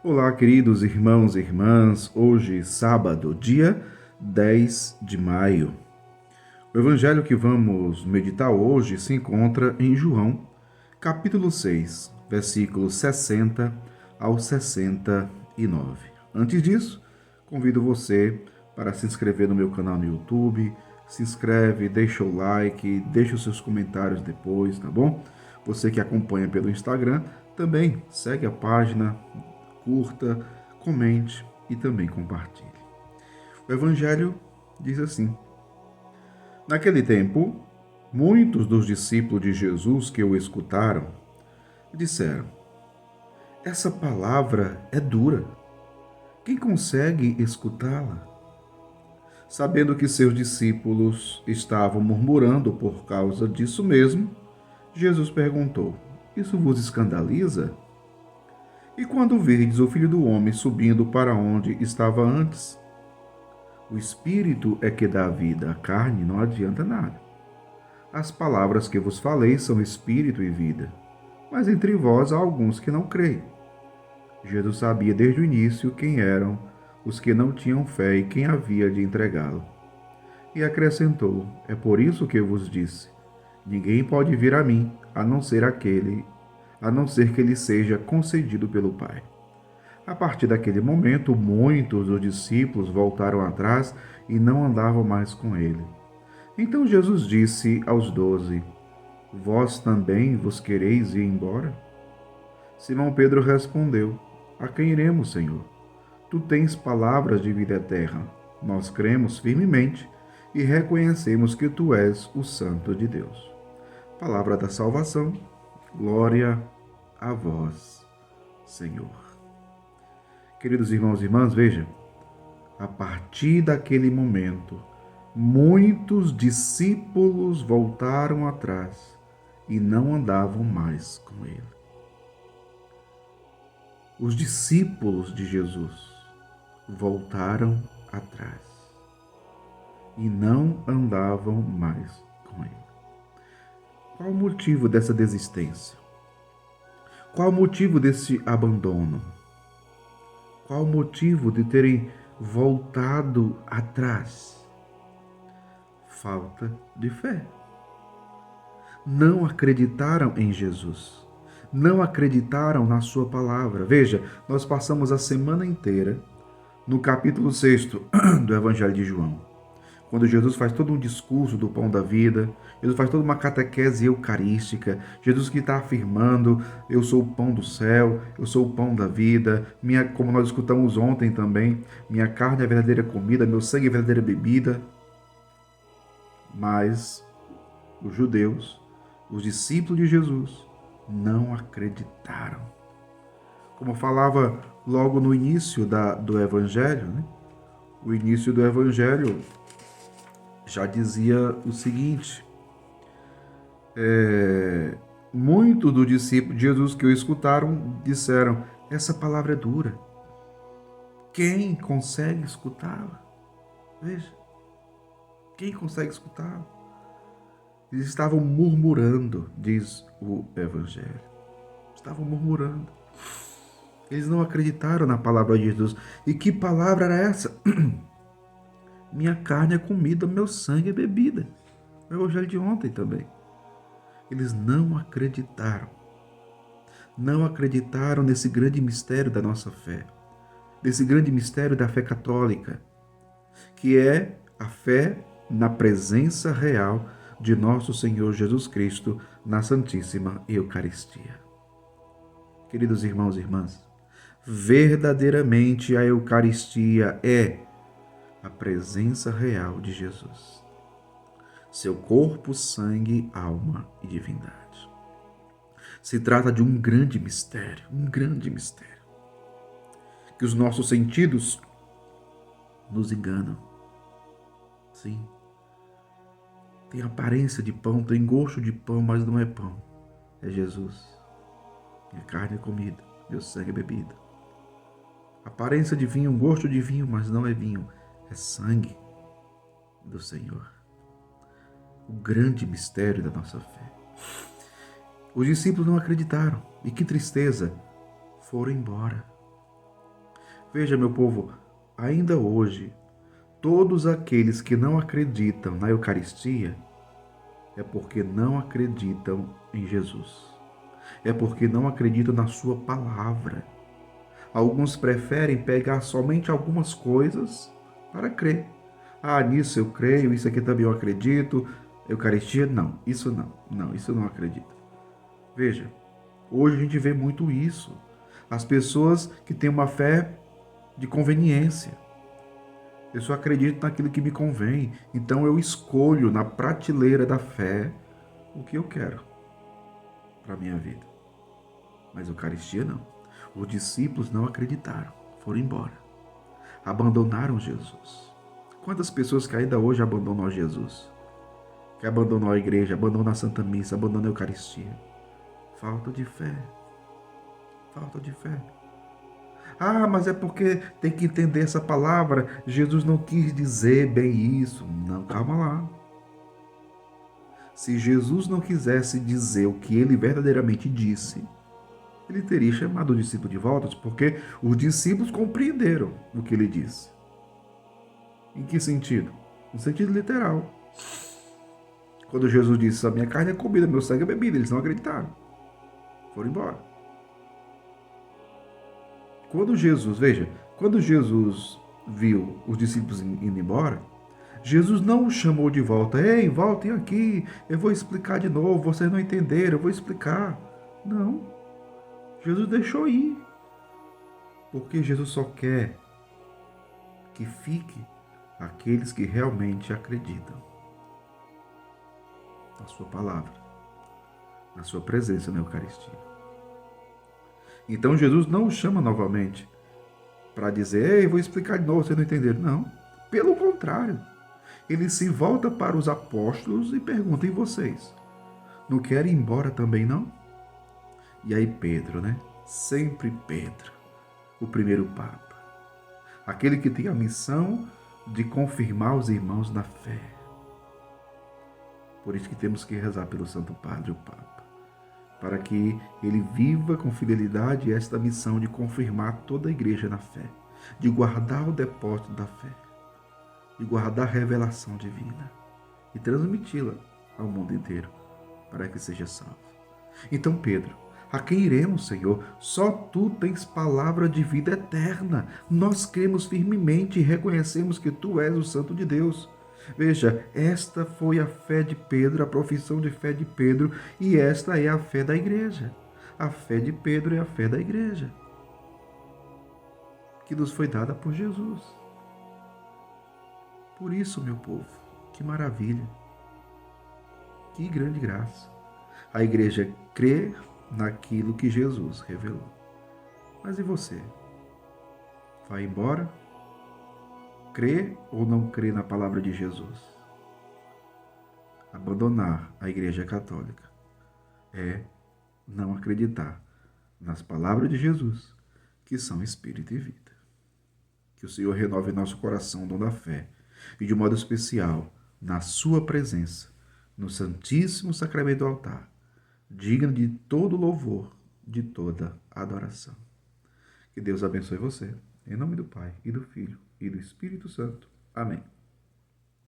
Olá, queridos irmãos e irmãs. Hoje, sábado, dia 10 de maio. O evangelho que vamos meditar hoje se encontra em João, capítulo 6, versículos 60 ao 69. Antes disso, convido você para se inscrever no meu canal no YouTube. Se inscreve, deixa o like, deixa os seus comentários depois, tá bom? Você que acompanha pelo Instagram, também segue a página, curta, comente e também compartilhe. O Evangelho diz assim: Naquele tempo, muitos dos discípulos de Jesus que o escutaram disseram: Essa palavra é dura. Quem consegue escutá-la? Sabendo que seus discípulos estavam murmurando por causa disso mesmo, Jesus perguntou: Isso vos escandaliza? E quando virdes o Filho do Homem subindo para onde estava antes? O Espírito é que dá vida, a carne não adianta nada. As palavras que vos falei são Espírito e vida, mas entre vós há alguns que não creem. Jesus sabia desde o início quem eram os que não tinham fé e quem havia de entregá-lo. E acrescentou: É por isso que eu vos disse: ninguém pode vir a mim, a não ser que lhe seja concedido pelo Pai. A partir daquele momento, muitos dos discípulos voltaram atrás e não andavam mais com ele. Então Jesus disse aos 12: Vós também vos quereis ir embora? Simão Pedro respondeu: A quem iremos, Senhor? Tu tens palavras de vida eterna. Nós cremos firmemente e reconhecemos que tu és o Santo de Deus. Palavra da salvação, glória a vós, Senhor. Queridos irmãos e irmãs, vejam, a partir daquele momento, muitos discípulos voltaram atrás e não andavam mais com ele. Os discípulos de Jesus voltaram atrás e não andavam mais com ele. Qual o motivo dessa desistência? Qual o motivo desse abandono? Qual o motivo de terem voltado atrás? Falta de fé. Não acreditaram em Jesus. Não acreditaram na sua palavra. Veja, nós passamos a semana inteira no capítulo 6 do Evangelho de João, quando Jesus faz todo um discurso do pão da vida, Jesus faz toda uma catequese eucarística, Jesus que está afirmando: eu sou o pão do céu, eu sou o pão da vida, como nós escutamos ontem também, minha carne é a verdadeira comida, meu sangue é a verdadeira bebida. Mas os judeus, os discípulos de Jesus, não acreditaram. Como falava logo no início do Evangelho, né? O início do Evangelho já dizia o seguinte: muitos dos discípulos de Jesus que o escutaram disseram: essa palavra é dura. Quem consegue escutá-la? Veja, quem consegue escutá-la? Eles estavam murmurando, diz o Evangelho. Estavam murmurando. Eles não acreditaram na palavra de Jesus. E que palavra era essa? Minha carne é comida, meu sangue é bebida. O Evangelho de ontem também. Eles não acreditaram. Não acreditaram nesse grande mistério da nossa fé. Desse grande mistério da fé católica, que é a fé na presença real de nosso Senhor Jesus Cristo na Santíssima Eucaristia. Queridos irmãos e irmãs, verdadeiramente a Eucaristia é a presença real de Jesus, seu corpo, sangue, alma e divindade. Se trata de um grande mistério, que os nossos sentidos nos enganam. Sim, tem aparência de pão, tem gosto de pão, mas não é pão, é Jesus. Minha carne é comida, meu sangue é bebida. Aparência de vinho, gosto de vinho, mas não é vinho, é sangue do Senhor. O grande mistério da nossa fé. Os discípulos não acreditaram, e que tristeza, foram embora. Veja, meu povo, ainda hoje, todos aqueles que não acreditam na Eucaristia é porque não acreditam em Jesus. É porque não acreditam na sua palavra. Alguns preferem pegar somente algumas coisas para crer. Ah, nisso eu creio, isso aqui também eu acredito. Eucaristia, não, isso não. Não, isso eu não acredito. Veja, hoje a gente vê muito isso. As pessoas que têm uma fé de conveniência. Eu só acredito naquilo que me convém. Então eu escolho na prateleira da fé o que eu quero para a minha vida. Mas Eucaristia não. Os discípulos não acreditaram, foram embora. Abandonaram Jesus. Quantas pessoas que ainda hoje abandonam Jesus? Que abandonam a igreja, abandonam a Santa Missa, abandonam a Eucaristia. Falta de fé. Falta de fé. Ah, mas é porque tem que entender essa palavra. Jesus não quis dizer bem isso. Não, calma lá. Se Jesus não quisesse dizer o que ele verdadeiramente disse, ele teria chamado o discípulo de volta, porque os discípulos compreenderam o que ele disse. Em que sentido? No sentido literal. Quando Jesus disse, a minha carne é comida, meu sangue é bebida, eles não acreditaram. Foram embora. Quando Jesus viu os discípulos indo embora, Jesus não os chamou de volta. Ei, voltem aqui, eu vou explicar de novo, vocês não entenderam, eu vou explicar. Não, Jesus deixou ir, porque Jesus só quer que fique aqueles que realmente acreditam na sua palavra, na sua presença na Eucaristia. Então Jesus não os chama novamente para dizer, ei, vou explicar de novo, vocês não entenderam. Não, pelo contrário, ele se volta para os apóstolos e pergunta, e vocês? Não querem ir embora também, não? E aí Pedro, né? Sempre Pedro, o primeiro Papa. Aquele que tem a missão de confirmar os irmãos na fé. Por isso que temos que rezar pelo Santo Padre, o Papa, para que ele viva com fidelidade esta missão de confirmar toda a igreja na fé, de guardar o depósito da fé, de guardar a revelação divina e transmiti-la ao mundo inteiro, para que seja salvo. Então, Pedro, a quem iremos, Senhor? Só Tu tens palavra de vida eterna. Nós cremos firmemente e reconhecemos que Tu és o Santo de Deus. Veja, esta foi a fé de Pedro, a profissão de fé de Pedro, e esta é a fé da igreja. A fé de Pedro é a fé da igreja, que nos foi dada por Jesus. Por isso, meu povo, que maravilha, que grande graça. A igreja crê naquilo que Jesus revelou. Mas e você? Vai embora? Crê ou não crê na palavra de Jesus? Abandonar a Igreja Católica é não acreditar nas palavras de Jesus, que são Espírito e vida. Que o Senhor renove nosso coração o dom da fé e, de modo especial, na sua presença, no Santíssimo Sacramento do altar, digno de todo louvor, de toda adoração. Que Deus abençoe você. Em nome do Pai, e do Filho, e do Espírito Santo. Amém.